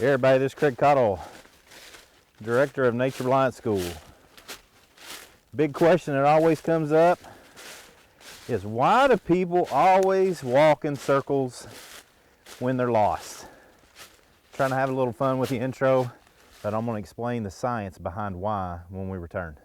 Hey everybody, this is Craig Cottle, Director of Nature Reliance School. Big question that always comes up is, why do people always walk in circles when they're lost? Trying to have a little fun with the intro, but I'm going to explain the science behind why when we return.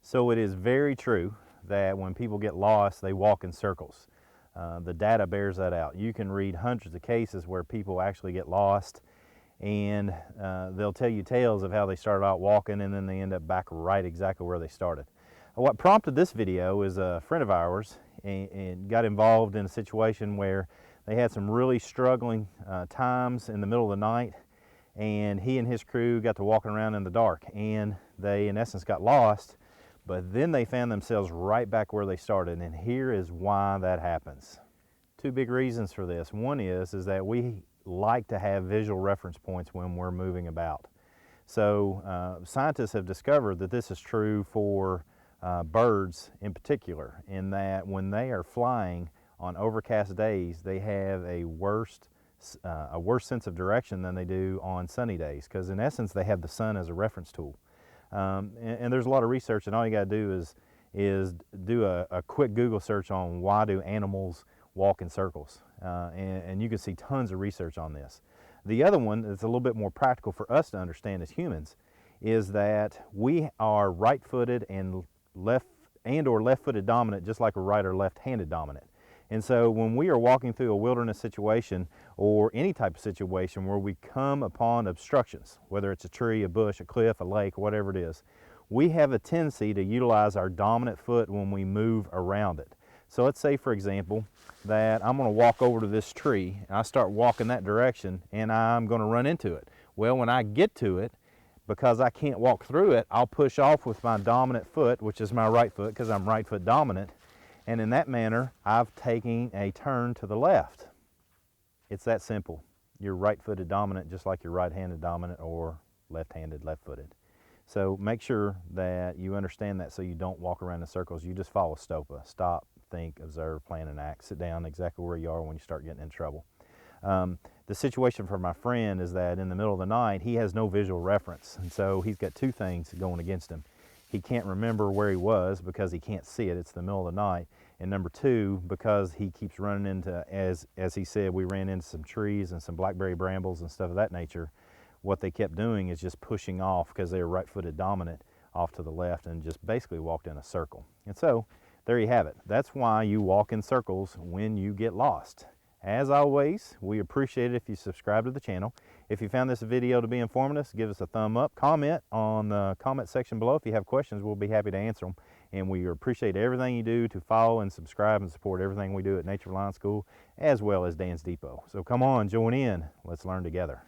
So it is very true that when people get lost, they walk in circles. The data bears that out. You can read hundreds of cases where people actually get lost, and they'll tell you tales of how they started out walking and then they end up back right exactly where they started. What prompted this video is a friend of ours and got involved in a situation where they had some really struggling times in the middle of the night, and he and his crew got to walking around in the dark, and they in essence got lost. But then they found themselves right back where they started, and here is why that happens. Two big reasons for this. One is that we like to have visual reference points when we're moving about. So scientists have discovered that this is true for birds in particular, in that when they are flying on overcast days, they have a worse sense of direction than they do on sunny days, because in essence they have the sun as a reference tool. And there's a lot of research, and all you got to do is do a quick Google search on why do animals walk in circles, and you can see tons of research on this. The other one that's a little bit more practical for us to understand as humans is that we are right-footed and left-footed dominant, just like a right or left-handed dominant. And so when we are walking through a wilderness situation or any type of situation where we come upon obstructions, whether it's a tree, a bush, a cliff, a lake, whatever it is, we have a tendency to utilize our dominant foot when we move around it. So let's say, for example, that I'm going to walk over to this tree, and I start walking that direction, and I'm going to run into it. Well, when I get to it, because I can't walk through it, I'll push off with my dominant foot, which is my right foot, because I'm right foot dominant. And in that manner, I've taken a turn to the left. It's that simple. You're right-footed dominant just like you're right-handed dominant or left-handed, left-footed. So make sure that you understand that so you don't walk around in circles. You just follow STOPA. Stop, think, observe, plan, and act. Sit down exactly where you are when you start getting in trouble. The situation for my friend is that in the middle of the night, he has no visual reference. And so he's got two things going against him. He can't remember where he was because he can't see it. It's the middle of the night. And number two, because he keeps running into, as he said, we ran into some trees and some blackberry brambles and stuff of that nature. What they kept doing is just pushing off, because they were right-footed dominant, off to the left, and just basically walked in a circle. And so there you have it. That's why you walk in circles when you get lost. As always, we appreciate it if you subscribe to the channel. If you found this video to be informative, give us a thumb up. Comment on the comment section below. If you have questions, we'll be happy to answer them. And we appreciate everything you do to follow and subscribe and support everything we do at Nature Reliance School, as well as Dan's Depot. So come on, join in. Let's learn together.